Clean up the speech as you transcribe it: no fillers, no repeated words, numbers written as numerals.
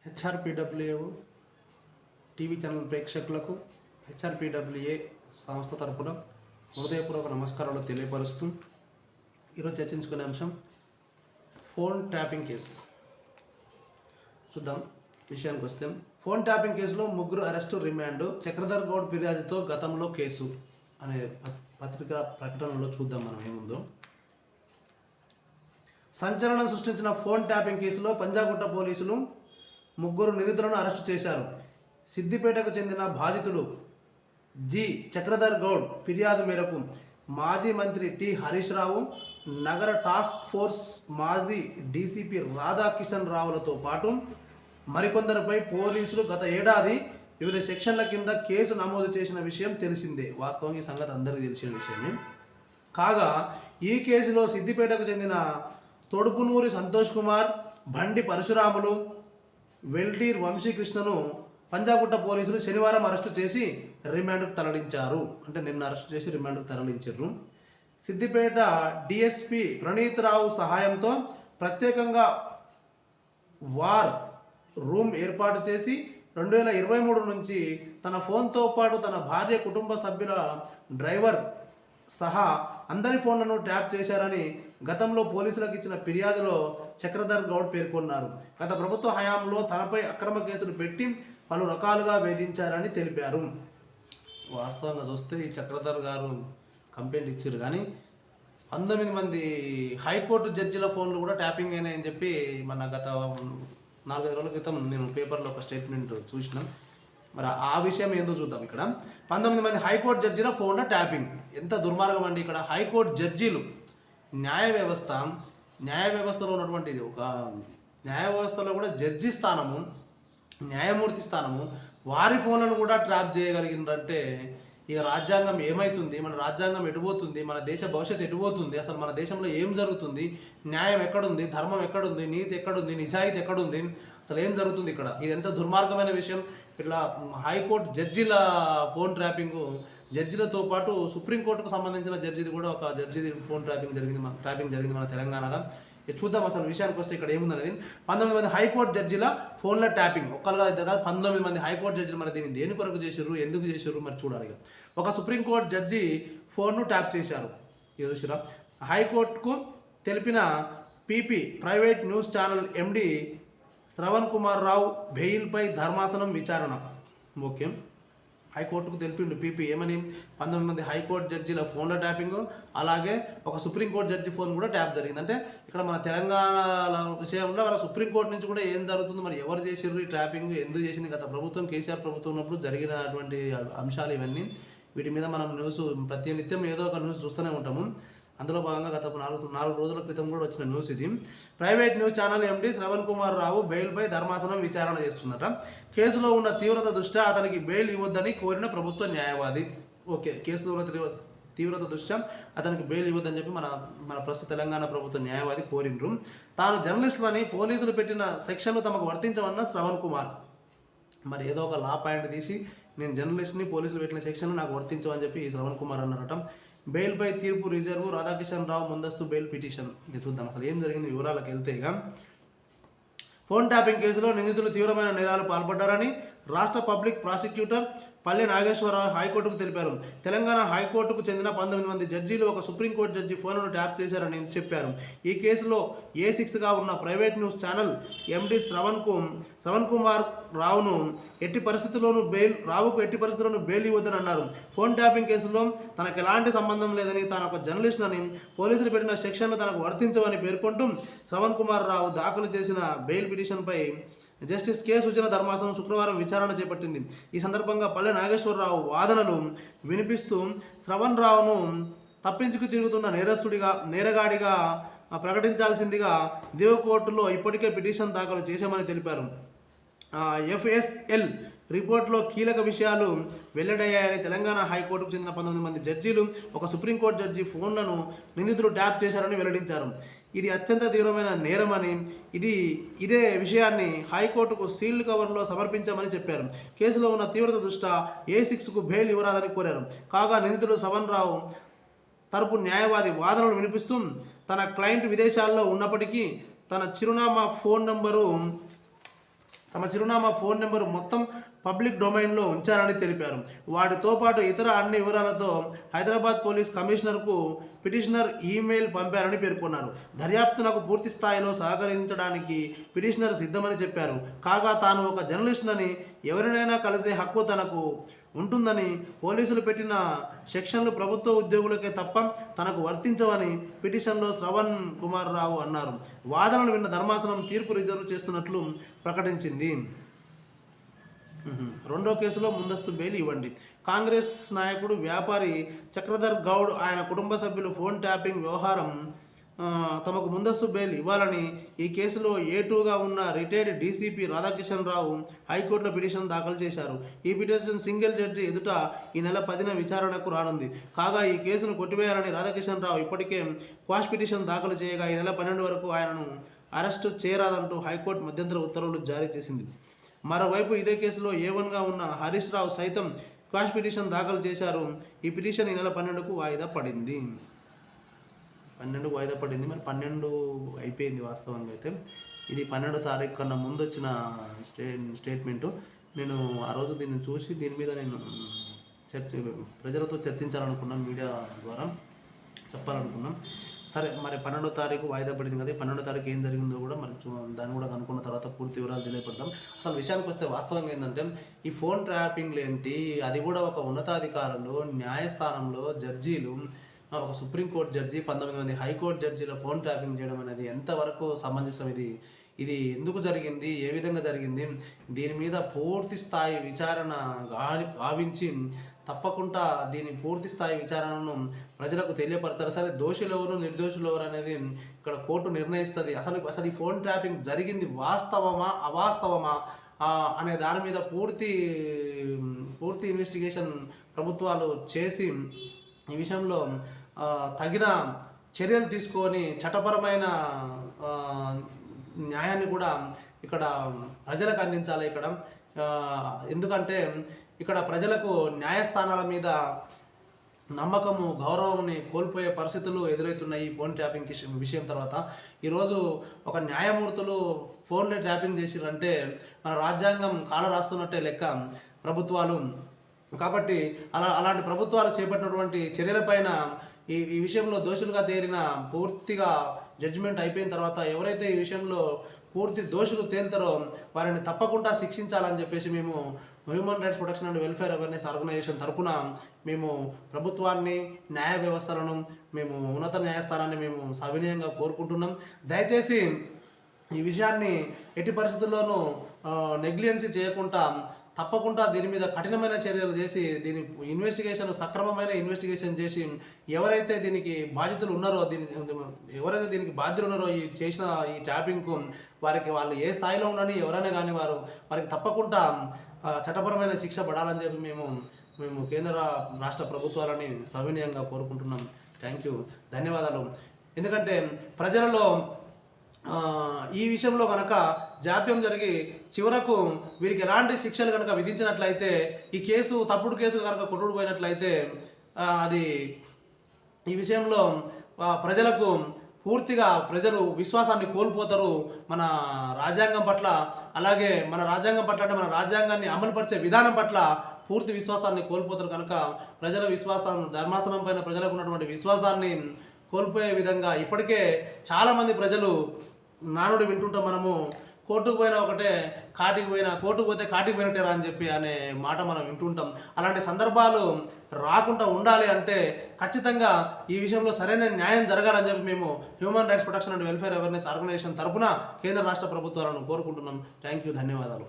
హెచ్ఆర్పిడబ్ల్యూఏ TV channel ప్రేక్షకులకు హెచ్ఆర్పిడబ్ల్యూఏ సంస్థ తరపున హృదయపూర్వక నమస్కారాలు తెలియపరుస్తూ ఈరోజు చర్చించుకునే అంశం ఫోన్ ట్యాపింగ్ కేసు. చూద్దాం విషయానికి వస్తే, ఫోన్ ట్యాపింగ్ కేసులో ముగ్గురు అరెస్టు, రిమాండ్, చక్రధర్ గౌడ్ ఫిర్యాదుతో గతంలో కేసు అనే పత్రికా ప్రకటనలో చూద్దాం మనం ఏముందో. సంచలనం సృష్టించిన ఫోన్ ట్యాపింగ్ కేసులో పంజాగుట్ట పోలీసులు ముగ్గురు నిందితులను అరెస్టు చేశారు. సిద్దిపేటకు చెందిన బాధితుడు జి చక్రధర్ గౌడ్ ఫిర్యాదు మేరకు మాజీ మంత్రి టి హరీష్ రావు, నగర టాస్క్ ఫోర్స్ మాజీ డీసీపీ రాధాకిషన్ రావులతో పాటు మరికొందరిపై పోలీసులు గత ఏడాది వివిధ సెక్షన్ల కింద కేసు నమోదు చేసిన విషయం తెలిసిందే. వాస్తవంగా ఈ సంగతి అందరికీ తెలిసిన విషయమే. కాగా ఈ కేసులో సిద్దిపేటకు చెందిన తొడుపునూరి సంతోష్ కుమార్, బండి పరశురాములు, వెల్టీర్ వంశీకృష్ణను పంజాగుట్ట పోలీసులు శనివారం అరెస్టు చేసి రిమాండ్కు తరలించారు. అంటే నిన్న అరెస్టు చేసి రిమాండ్కు తరలించారు. సిద్దిపేట డిఎస్పి ప్రణీత్ రావు సహాయంతో ప్రత్యేకంగా వార్ రూమ్ ఏర్పాటు చేసి 2023 నుంచి తన ఫోన్తో పాటు తన భార్య, కుటుంబ సభ్యుల, డ్రైవర్ సహా అందరి ఫోన్లను ట్యాప్ చేశారని గతంలో పోలీసులకు ఇచ్చిన ఫిర్యాదులో చక్రధర్ గౌడ్ పేర్కొన్నారు. గత ప్రభుత్వ హయాంలో తనపై అక్రమ కేసులు పెట్టి పలు రకాలుగా వేధించారని తెలిపారు. వాస్తవంగా చూస్తే ఈ చక్రధర్ గారు కంప్లైంట్ ఇచ్చారు, కానీ 19 మంది హైకోర్టు జడ్జిల ఫోన్లు కూడా ట్యాపింగ్ అయినాయని చెప్పి మన గత 4-5 రోజుల క్రితం నేను పేపర్లో ఒక స్టేట్మెంట్ చూసినాం. మరి ఆ విషయం ఏందో చూద్దాం. ఇక్కడ 19 మంది హైకోర్టు జడ్జీల ఫోన్లో ట్యాపింగ్. ఎంత దుర్మార్గం అండి! ఇక్కడ హైకోర్టు జడ్జీలు న్యాయ వ్యవస్థలో ఉన్నటువంటి ఒక న్యాయ వ్యవస్థలో కూడా జడ్జి స్థానము, న్యాయమూర్తి స్థానము, వారి ఫోన్లను కూడా ట్రాప్ చేయగలిగినంటే ఇక రాజ్యాంగం ఏమవుతుంది, మన రాజ్యాంగం ఎటుపోతుంది, మన దేశ భవిష్యత్తు ఎటుపోతుంది, అసలు మన దేశంలో ఏం జరుగుతుంది, న్యాయం ఎక్కడుంది, ధర్మం ఎక్కడుంది, నీతి ఎక్కడుంది, నిజాయితీ ఎక్కడుంది, అసలు ఏం జరుగుతుంది ఇక్కడ? ఇది ఎంత దుర్మార్గమైన విషయం! ఇట్లా హైకోర్టు జడ్జీల ఫోన్ ట్రాపింగ్, జడ్జీలతో పాటు సుప్రీంకోర్టుకు సంబంధించిన జడ్జిది కూడా ఒక జడ్జిది ఫోన్ ట్రాపింగ్ జరిగింది మన తెలంగాణలో. చూద్దాం అసలు విషయానికి వస్తే ఇక్కడ ఏముందనేది. 19 మంది హైకోర్టు జడ్జీల ఫోన్ల ట్యాపింగ్. ఒక్కరుగా ఇద్దరు కాదు, 19 మంది హైకోర్టు జడ్జీలు మరి దీన్ని దేని కొరకు చేశారు, ఎందుకు చేశారు మరి చూడాలి. ఒక సుప్రీంకోర్టు జడ్జి ఫోన్ను ట్యాప్ చేశారు. ఇది చూసిరా. హైకోర్టుకు తెలిపిన PP private news channel MD Shravan Kumar Rao బెయిల్పై ధర్మాసనం విచారణ. ఓకే, హైకోర్టుకు తెలిపిండు పీపీ ఏమని, 19 మంది హైకోర్టు జడ్జీల ఫోన్ల ట్యాపింగ్, అలాగే ఒక సుప్రీంకోర్టు జడ్జి ఫోన్ కూడా ట్యాప్ జరిగింది. అంటే ఇక్కడ మన తెలంగాణ విషయంలో మన సుప్రీంకోర్టు నుంచి కూడా ఏం జరుగుతుంది, మరి ఎవరు చేసారు ఈ ట్యాపింగ్, ఎందుకు చేసింది, గత ప్రభుత్వం కేసీఆర్ ప్రభుత్వం ఉన్నప్పుడు జరిగినటువంటి అంశాలు ఇవన్నీ. వీటి మీద మనం న్యూస్ ప్రతినిత్యం ఏదో ఒక న్యూస్ చూస్తూనే ఉంటాము. అందులో భాగంగా గత 4 రోజుల క్రితం కూడా వచ్చిన న్యూస్ ఇది. Private news channel MD Shravan Kumar Rao బెయిల్పై ధర్మాసనం విచారణ చేస్తుందట. కేసులో ఉన్న తీవ్రత దృష్ట్యా అతనికి బెయిల్ ఇవ్వద్దని కోరిన ప్రభుత్వ న్యాయవాది. ఓకే, కేసులో ఉన్న తీవ్రత దృష్ట్యా అతనికి బెయిల్ ఇవ్వద్దని చెప్పి మన ప్రస్తుత తెలంగాణ ప్రభుత్వ న్యాయవాది కోరిండ్రు. తాను జర్నలిస్టులని పోలీసులు పెట్టిన సెక్షన్లు తమకు వర్తించవన్న శ్రవణ్ కుమార్. మరి ఏదో ఒక లా పాయింట్ తీసి నేను జర్నలిస్ట్ని, పోలీసులు పెట్టిన సెక్షన్లు నాకు వర్తించవని చెప్పి శ్రవణ్ కుమార్ అన్నారట. బెయిల్పై తీర్పు రిజర్వ్, రాధాకిషన్ రావు ముందస్తు బెయిల్ పిటిషన్. ఇక చూద్దాం అసలు ఏం జరిగింది వివరాలకు వెళ్తే. ఇక ఫోన్ ట్యాపింగ్ కేసులో నిందితులు తీవ్రమైన నేరాలు పాల్పడ్డారని రాష్ట్ర పబ్లిక్ ప్రాసిక్యూటర్ పల్లె నాగేశ్వరరావు హైకోర్టుకు తెలిపారు. తెలంగాణ హైకోర్టుకు చెందిన 19 మంది జడ్జీలు ఒక సుప్రీంకోర్టు జడ్జి ఫోన్ను ట్యాప్ చేశారని చెప్పారు. ఈ కేసులో A6గా ఉన్న private news channel MD Shravan Kumar రావుకు ఎట్టి పరిస్థితుల్లోనూ బెయిల్ ఇవ్వద్దని అన్నారు. ఫోన్ ట్యాపింగ్ కేసులో తనకు ఎలాంటి సంబంధం లేదని, తాను ఒక జర్నలిస్ట్ అని, పోలీసులు పెట్టిన సెక్షన్లు తనకు వర్తించవని పేర్కొంటూ శ్రవణ్ కుమార్ రావు దాఖలు చేసిన బెయిల్ పిటిషన్పై జస్టిస్ కె సుజన ధర్మాసనం శుక్రవారం విచారణ చేపట్టింది. ఈ సందర్భంగా పల్లె నాగేశ్వరరావు వాదనలు వినిపిస్తూ శ్రవణ్ రావును తప్పించుకు తిరుగుతున్న నేరగాడిగా ప్రకటించాల్సిందిగా దివ కోర్టులో ఇప్పటికే పిటిషన్ దాఖలు చేశామని తెలిపారు. FSL రిపోర్టులో కీలక విషయాలు వెల్లడయ్యాయని తెలంగాణ హైకోర్టుకు చెందిన 19 మంది జడ్జీలు ఒక సుప్రీంకోర్టు జడ్జి ఫోన్లను నిందితులు ట్యాప్ చేశారని వెల్లడించారు. ఇది అత్యంత తీవ్రమైన నేరమని, ఇదే విషయాన్ని హైకోర్టుకు సీల్డ్ కవర్లో సమర్పించామని చెప్పారు. కేసులో ఉన్న తీవ్రత దృష్ట్యా A6కు బెయిల్ ఇవ్వరాదని కోరారు. కాగా నిందితుడు శ్రవణ్ రావు తరపు న్యాయవాది వాదనలు వినిపిస్తూ తన క్లయింట్ విదేశాల్లో ఉన్నప్పటికీ తన చిరునామా, ఫోన్ నంబరు తమ చిరునామా, ఫోన్ నెంబరు మొత్తం పబ్లిక్ డొమైన్లో ఉంచారని తెలిపారు. వాటితో పాటు ఇతర అన్ని వివరాలతో హైదరాబాద్ పోలీస్ కమిషనర్కు పిటిషనర్ ఈమెయిల్ పంపారని పేర్కొన్నారు. దర్యాప్తునకు పూర్తి స్థాయిలో సహకరించడానికి పిటిషనర్ సిద్ధమని చెప్పారు. కాగా తాను ఒక జర్నలిస్టునని, ఎవరినైనా కలిసే హక్కు తనకు ఉంటుందని, పోలీసులు పెట్టిన సెక్షన్లు ప్రభుత్వ ఉద్యోగులకే తప్ప తనకు వర్తించవని పిటిషన్లో శ్రవణ్ కుమార్ రావు అన్నారు. వాదనలు విన్న ధర్మాసనం తీర్పు రిజర్వ్ చేస్తున్నట్లు ప్రకటించింది. రెండో కేసులో ముందస్తు బెయిల్ ఇవ్వండి. కాంగ్రెస్ నాయకుడు వ్యాపారి చక్రధర్ గౌడ్, ఆయన కుటుంబ సభ్యులు ఫోన్ ట్యాపింగ్ వ్యవహారం తమకు ముందస్తు బెయిల్ ఇవ్వాలని ఈ కేసులో A2గా ఉన్న రిటైర్డ్ డీసీపీ రాధాకిషన్ రావు హైకోర్టులో పిటిషన్ దాఖలు చేశారు. ఈ పిటిషన్ సింగిల్ జడ్జి ఎదుట ఈ నెల 10న విచారణకు రానుంది. కాగా ఈ కేసును కొట్టివేయాలని రాధాకిషన్ రావు ఇప్పటికే క్వాష్ పిటిషన్ దాఖలు చేయగా ఈ నెల 12 వరకు ఆయనను అరెస్టు చేయరాదంటూ హైకోర్టు మధ్యంతర ఉత్తర్వులు జారీ చేసింది. మరోవైపు ఇదే కేసులో A1గా ఉన్న హరీష్ రావు సైతం క్వాష్ పిటిషన్ దాఖలు చేశారు. ఈ పిటిషన్ ఈ నెల 12కు వాయిదా పడింది. 12కు వాయిదా పడింది. మరి 12 అయిపోయింది వాస్తవంగా అయితే. ఇది 12వ తారీఖు కన్నా ముందు వచ్చిన స్టేట్మెంటు. నేను ఆ రోజు దీన్ని చూసి దీని మీద నేను ప్రజలతో చర్చించాలనుకున్నాను, మీడియా ద్వారా చెప్పాలనుకున్నాం. సరే, మరి 12వ తారీఖు వాయిదా పడింది కదా, 12వ తారీఖు ఏం జరిగిందో కూడా మరి దాన్ని కూడా కనుక్కున్న తర్వాత పూర్తి వివరాలు తెలియపడతాం. అసలు విషయానికి వస్తే వాస్తవంగా ఏంటంటే ఈ ఫోన్ ట్రాపింగ్లు ఏంటి, అది కూడా ఒక ఉన్నతాధికారులు, న్యాయస్థానంలో జడ్జీలు, ఒక సుప్రీంకోర్టు జడ్జి, 19 మంది హైకోర్టు జడ్జీల ఫోన్ ట్రాపింగ్ చేయడం అనేది ఎంతవరకు సమంజసం? ఇది ఎందుకు జరిగింది, ఏ విధంగా జరిగింది, దీని మీద పూర్తి స్థాయి విచారణ గావించి తప్పకుండా దీని పూర్తి స్థాయి విచారణను ప్రజలకు తెలియపరచాలి. సరే, దోషులు ఎవరు, నిర్దోషులు ఎవరు అనేది ఇక్కడ కోర్టు నిర్ణయిస్తుంది. అసలు ఈ ఫోన్ ట్రాపింగ్ జరిగింది వాస్తవమా అవాస్తవమా అనే దాని మీద పూర్తి ఇన్వెస్టిగేషన్ ప్రభుత్వాలు చేసి ఈ విషయంలో తగిన చర్యలు తీసుకొని చట్టపరమైన న్యాయాన్ని కూడా ఇక్కడ ప్రజలకు అందించాలి. ఎందుకంటే ఇక్కడ ప్రజలకు న్యాయస్థానాల మీద నమ్మకము, గౌరవంని కోల్పోయే పరిస్థితులు ఎదురవుతున్నాయి ఈ ఫోన్ ట్యాపింగ్ విషయం తర్వాత. ఈరోజు ఒక న్యాయమూర్తులు ఫోన్లో ట్యాపింగ్ చేసిరంటే మన రాజ్యాంగం కాల రాస్తున్నట్టే లెక్క ప్రభుత్వాలు. కాబట్టి అలాంటి ప్రభుత్వాలు చేపట్టినటువంటి చర్యలపైన ఈ విషయంలో దోషులుగా తేలిన పూర్తిగా జడ్జిమెంట్ అయిపోయిన తర్వాత ఎవరైతే ఈ విషయంలో పూర్తి దోషులు తేలుతారో వారిని తప్పకుండా శిక్షించాలని చెప్పేసి మేము human rights protection and welfare awareness organization తరఫున మేము ప్రభుత్వాన్ని, న్యాయ వ్యవస్థలను, మేము ఉన్నత న్యాయస్థానాన్ని మేము సవినయంగా కోరుకుంటున్నాం. దయచేసి ఈ విషయాన్ని ఎట్టి పరిస్థితుల్లోనూ నెగ్లిజెన్సీ చేయకుండా తప్పకుండా దీని మీద కఠినమైన చర్యలు చేసి దీని సక్రమమైన ఇన్వెస్టిగేషన్ చేసి ఎవరైతే దీనికి బాధ్యులు ఉన్నారో ఈ చేసిన ఈ ట్యాపింగ్కు వాళ్ళు ఏ స్థాయిలో ఉండని ఎవరైనా కానీ వారికి తప్పకుండా చట్టపరమైన శిక్ష పడాలని చెప్పి మేము కేంద్ర రాష్ట్ర ప్రభుత్వాలని సవినయంగా కోరుకుంటున్నాం. థ్యాంక్ యూ, ధన్యవాదాలు. ఎందుకంటే ప్రజలలో ఈ విషయంలో కనుక జాప్యం జరిగి చివరకు వీరికి ఎలాంటి శిక్షలు కనుక విధించినట్లయితే, ఈ కేసు తప్పుడు కేసు కనుక కొట్టుకుపోయినట్లయితే అది ఈ విషయంలో ప్రజలు విశ్వాసాన్ని కోల్పోతారు మన రాజ్యాంగం పట్ల. అలాగే మన రాజ్యాంగం పట్ల అంటే మన రాజ్యాంగాన్ని అమలుపరిచే విధానం పట్ల పూర్తి విశ్వాసాన్ని కోల్పోతారు. కనుక ప్రజల విశ్వాసాన్ని, ధర్మాసనం పైన ప్రజలకు ఉన్నటువంటి విశ్వాసాన్ని కోల్పోయే విధంగా ఇప్పటికే చాలామంది ప్రజలు నానుడు వింటుంటాం మనము, కోర్టుకు పోయినా ఒకటే, కోర్టుకు పోతే కాటికి పోయినట్టేరా అని చెప్పి అనే మాట మనం వింటుంటాం. అలాంటి సందర్భాలు రాకుండా ఉండాలి అంటే ఖచ్చితంగా ఈ విషయంలో సరైన న్యాయం జరగాలని చెప్పి మేము human rights protection and welfare awareness organization తరఫున కేంద్ర రాష్ట్ర ప్రభుత్వాలను కోరుకుంటున్నాం. థ్యాంక్ యూ, ధన్యవాదాలు.